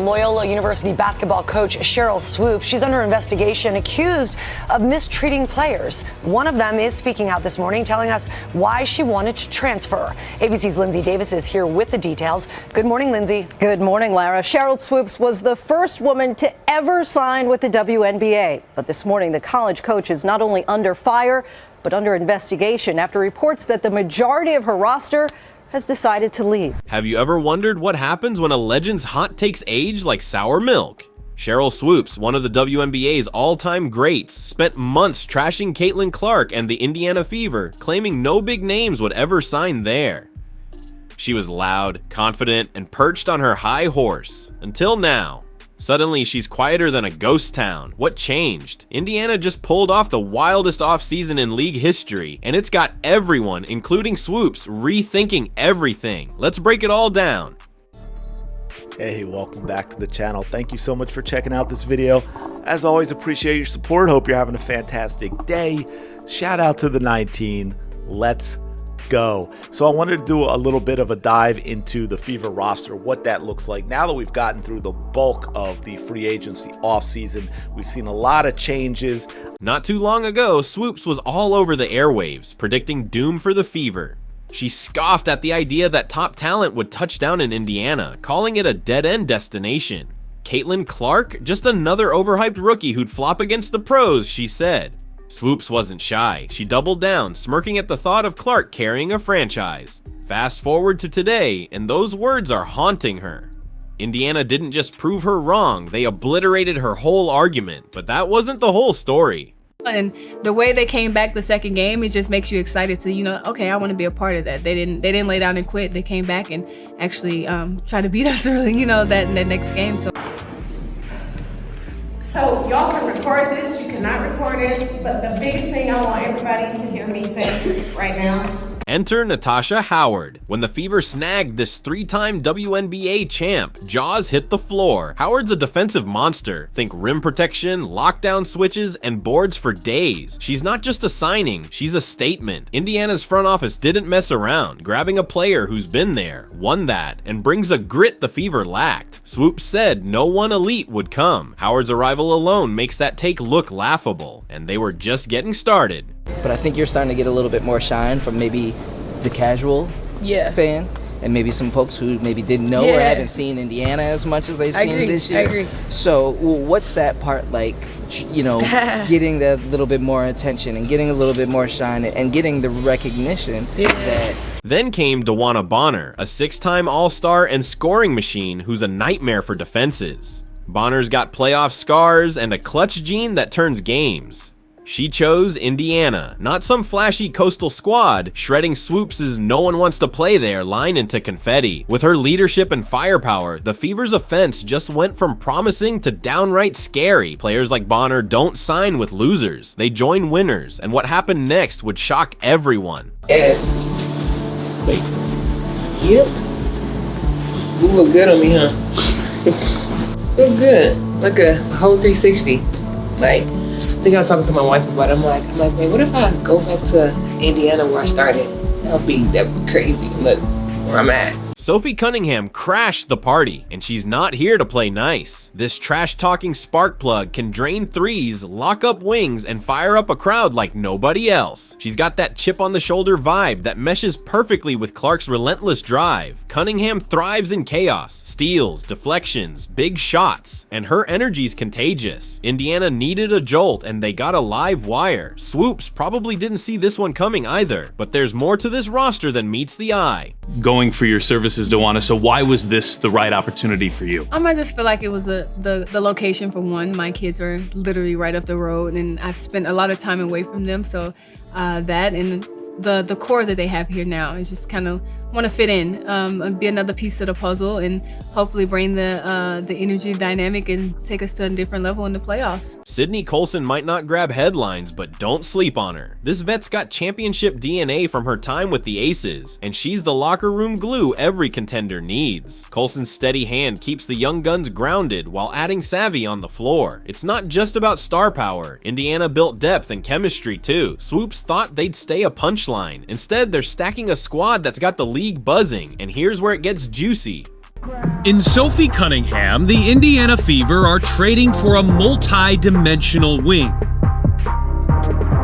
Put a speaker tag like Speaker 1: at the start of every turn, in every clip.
Speaker 1: Loyola University basketball coach Sheryl Swoopes. She's under investigation, accused of mistreating players. One of them is speaking out this morning, telling us why she wanted to transfer. ABC's Lindsay Davis is here with the details. Good morning, Lindsay.
Speaker 2: Good morning, Lara. Sheryl Swoopes was the first woman to ever sign with the WNBA. But this morning, the college coach is not only under fire, but under investigation after reports that the majority of her roster has decided to leave.
Speaker 3: Have you ever wondered what happens when a legend's hot takes age like sour milk? Sheryl Swoopes, one of the WNBA's all-time greats, spent months trashing Caitlin Clark and the Indiana Fever, claiming no big names would ever sign there. She was loud, confident, and perched on her high horse. Until now. Suddenly, she's quieter than a ghost town. What changed? Indiana just pulled off the wildest offseason in league history, and it's got everyone, including Swoopes, rethinking everything. Let's break it all down.
Speaker 4: Hey, welcome back to the channel. Thank you so much for checking out this video. As always, appreciate your support. Hope you're having a fantastic day. Shout out to the 19. Let's go. So I wanted to do a little bit of a dive into the Fever roster, what that looks like. Now that we've gotten through the bulk of the free agency offseason, we've seen a lot of changes.
Speaker 3: Not too long ago, Swoopes was all over the airwaves, predicting doom for the Fever. She scoffed at the idea that top talent would touch down in Indiana, calling it a dead-end destination. Caitlin Clark? Just another overhyped rookie who'd flop against the pros, she said. Swoopes wasn't shy. She doubled down, smirking at the thought of Clark carrying a franchise. Fast forward to today, and those words are haunting her. Indiana didn't just prove her wrong, they obliterated her whole argument, but that wasn't the whole story.
Speaker 5: And the way they came back the second game, it just makes you excited to, okay, I want to be a part of that. They didn't lay down and quit. They came back and actually try to beat us early, that next game.
Speaker 6: So y'all can record this, you cannot record it, but the biggest thing I want everybody to hear me say right now.
Speaker 3: Enter Natasha Howard. When the Fever snagged this three-time WNBA champ, jaws hit the floor. Howard's a defensive monster. Think rim protection, lockdown switches, and boards for days. She's not just a signing, she's a statement. Indiana's front office didn't mess around, grabbing a player who's been there, won that, and brings a grit the Fever lacked. Swoopes said no one elite would come. Howard's arrival alone makes that take look laughable, and they were just getting started.
Speaker 7: But I think you're starting to get a little bit more shine from maybe the casual fan, and maybe some folks who maybe didn't know or haven't seen Indiana as much as they've seen this year.
Speaker 5: I agree.
Speaker 7: So what's that part like, getting that little bit more attention and getting a little bit more shine and getting the recognition that...
Speaker 3: Then came Dewana Bonner, a six-time All-Star and scoring machine who's a nightmare for defenses. Bonner's got playoff scars and a clutch gene that turns games. She chose Indiana, not some flashy coastal squad, shredding Swoopes' "no one wants to play there" line into confetti. With her leadership and firepower, the Fever's offense just went from promising to downright scary. Players like Bonner don't sign with losers, they join winners, and what happened next would shock everyone.
Speaker 8: Yes. Wait. Yep. You look good on me, huh? Look good. Like a whole 360. I think I was talking to my wife about it. I'm like, man, what if I go back to Indiana where I started? That'd be crazy. Look where I'm at.
Speaker 3: Sophie Cunningham crashed the party, and she's not here to play nice. This trash-talking spark plug can drain threes, lock up wings, and fire up a crowd like nobody else. She's got that chip-on-the-shoulder vibe that meshes perfectly with Clark's relentless drive. Cunningham thrives in chaos, steals, deflections, big shots, and her energy's contagious. Indiana needed a jolt, and they got a live wire. Swoopes probably didn't see this one coming either, but there's more to this roster than meets the eye.
Speaker 9: Going for your services, Dewana, so why was this the right opportunity for you?
Speaker 5: I just feel like it was the location for one. My kids are literally right up the road, and I've spent a lot of time away from them, so that and the core that they have here now is just kind of want to fit in and be another piece to the puzzle, and hopefully bring the energy dynamic and take us to a different level in the playoffs.
Speaker 3: Sydney Colson might not grab headlines, but don't sleep on her. This vet's got championship DNA from her time with the Aces, and she's the locker room glue every contender needs. Colson's steady hand keeps the young guns grounded while adding savvy on the floor. It's not just about star power. Indiana built depth and chemistry too. Swoopes thought they'd stay a punchline. Instead, they're stacking a squad that's got the league buzzing, and here's where it gets juicy.
Speaker 10: In Sophie Cunningham, the Indiana Fever are trading for a multi-dimensional wing,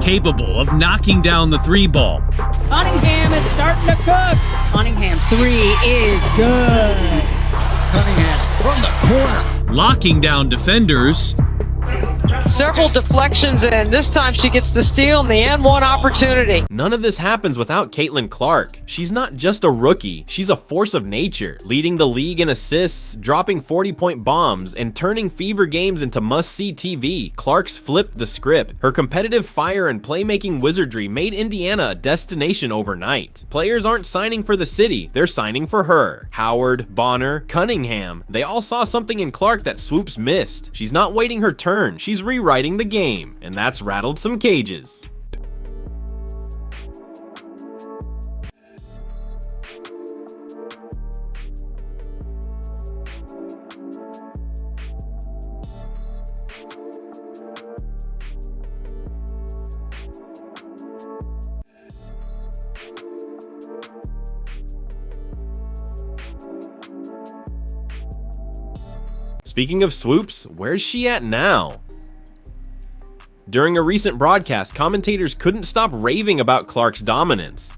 Speaker 10: capable of knocking down the three ball.
Speaker 11: Cunningham is starting to cook. Cunningham, three is good. Cunningham from the corner.
Speaker 10: Locking down defenders.
Speaker 12: Several deflections, and this time she gets the steal and the N1 opportunity.
Speaker 3: None of this happens without Caitlin Clark. She's not just a rookie, she's a force of nature, leading the league in assists, dropping 40-point bombs, and turning Fever games into must-see TV. Clark's flipped the script. Her competitive fire and playmaking wizardry made Indiana a destination overnight. Players aren't signing for the city, they're signing for her. Howard, Bonner, Cunningham, they all saw something in Clark that Swoopes missed. She's not waiting her turn, she's rewriting the game, and that's rattled some cages. Speaking of Swoopes, where's she at now? During a recent broadcast, commentators couldn't stop raving about Clark's dominance.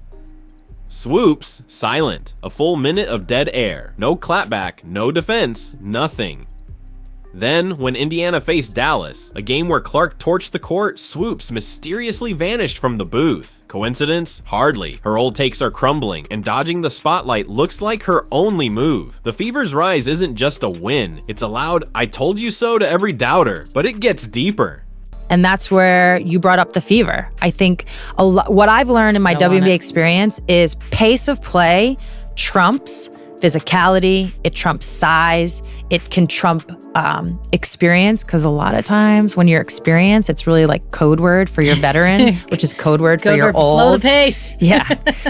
Speaker 3: Swoopes, silent. A full minute of dead air. No clapback, no defense, nothing. Then, when Indiana faced Dallas, a game where Clark torched the court, Swoopes mysteriously vanished from the booth. Coincidence? Hardly. Her old takes are crumbling, and dodging the spotlight looks like her only move. The Fever's rise isn't just a win, it's a loud "I told you so" to every doubter, but it gets deeper.
Speaker 13: And that's where you brought up the Fever. I think what I've learned in my WNBA experience is pace of play trumps physicality, it trumps size, it can trump experience, because a lot of times when you're experienced, it's really like code word for your veteran, which is code word for your old.
Speaker 11: Slow the pace.
Speaker 13: Yeah.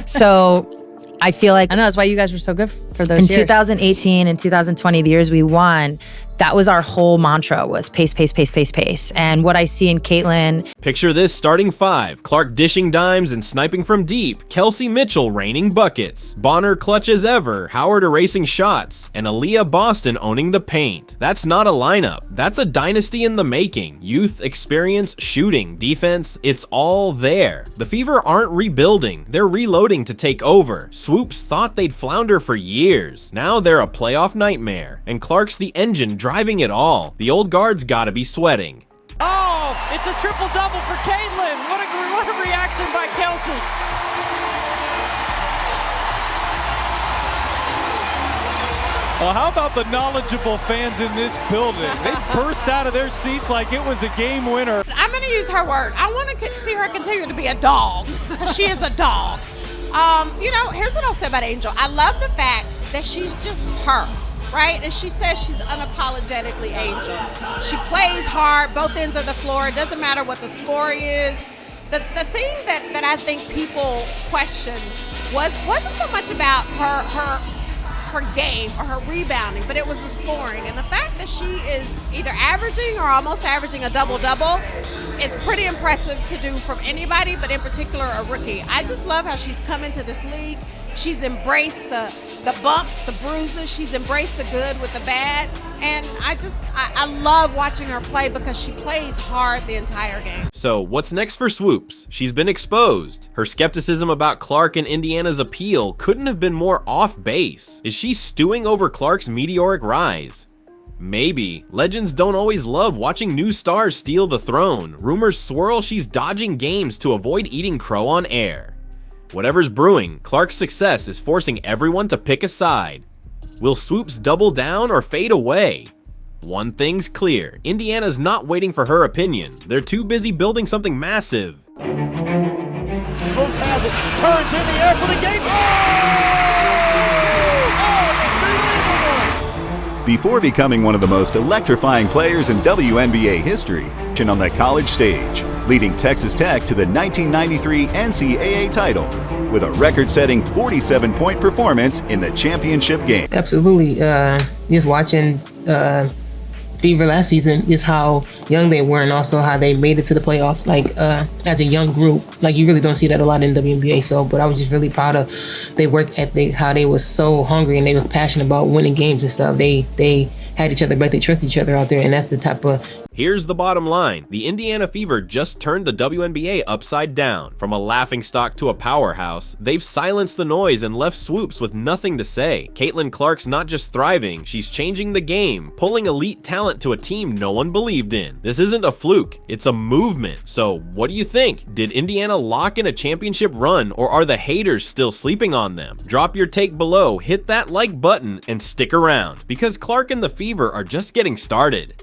Speaker 13: So I feel like
Speaker 11: I know that's why you guys were so good for those
Speaker 13: in
Speaker 11: years.
Speaker 13: 2018 and 2020, the years we won, that was our whole mantra, was pace, pace, pace, pace, pace. And what I see in Caitlin.
Speaker 3: Picture this starting five: Clark dishing dimes and sniping from deep, Kelsey Mitchell raining buckets, Bonner clutch as ever, Howard erasing shots, and Aaliyah Boston owning the paint. That's not a lineup, that's a dynasty in the making. Youth, experience, shooting, defense, it's all there. The Fever aren't rebuilding, they're reloading to take over. Swoopes thought they'd flounder for years. Now they're a playoff nightmare, and Clark's the engine driving it all. The old guard's gotta be sweating.
Speaker 12: Oh, it's a triple-double for Caitlin. What a reaction by Kelsey.
Speaker 14: Well, how about the knowledgeable fans in this building? They burst out of their seats like it was a game winner.
Speaker 6: I'm going to use her word. I want to see her continue to be a dog. She is a dog. Here's what I'll say about Angel. I love the fact that she's just her. Right? And she says she's unapologetically Angel. She plays hard, both ends of the floor. It doesn't matter what the score is. The thing that I think people question wasn't so much about her game or her rebounding, but it was the scoring. And the fact that she is either averaging or almost averaging a double-double is pretty impressive to do from anybody, but in particular a rookie. I just love how she's come into this league. She's embraced the bumps, the bruises. She's embraced the good with the bad. And I love watching her play because she plays hard the entire game.
Speaker 3: So what's next for Swoopes? She's been exposed. Her skepticism about Clark and Indiana's appeal couldn't have been more off base. Is she stewing over Clark's meteoric rise? Maybe. Legends don't always love watching new stars steal the throne. Rumors swirl she's dodging games to avoid eating crow on air. Whatever's brewing, Clark's success is forcing everyone to pick a side. Will Swoopes double down or fade away? One thing's clear, Indiana's not waiting for her opinion. They're too busy building something massive.
Speaker 15: Swoopes has it, turns in the air for the game.
Speaker 16: Before becoming one of the most electrifying players in WNBA history, on the college stage, leading Texas Tech to the 1993 NCAA title with a record-setting 47-point performance in the championship game.
Speaker 8: Absolutely. Just watching Fever last season is how young they were and also how they made it to the playoffs, like as a young group. Like you really don't see that a lot in WNBA. So, but I was just really proud of their work ethic, how they were so hungry and they were passionate about winning games and stuff. They had each other back, they trust each other out there, and that's the type of.
Speaker 3: Here's the bottom line. The Indiana Fever just turned the WNBA upside down. From a laughingstock to a powerhouse, they've silenced the noise and left Swoopes with nothing to say. Caitlin Clark's not just thriving, she's changing the game, pulling elite talent to a team no one believed in. This isn't a fluke, it's a movement. So what do you think? Did Indiana lock in a championship run, or are the haters still sleeping on them? Drop your take below, hit that like button, and stick around, because Clark and the Fever are just getting started.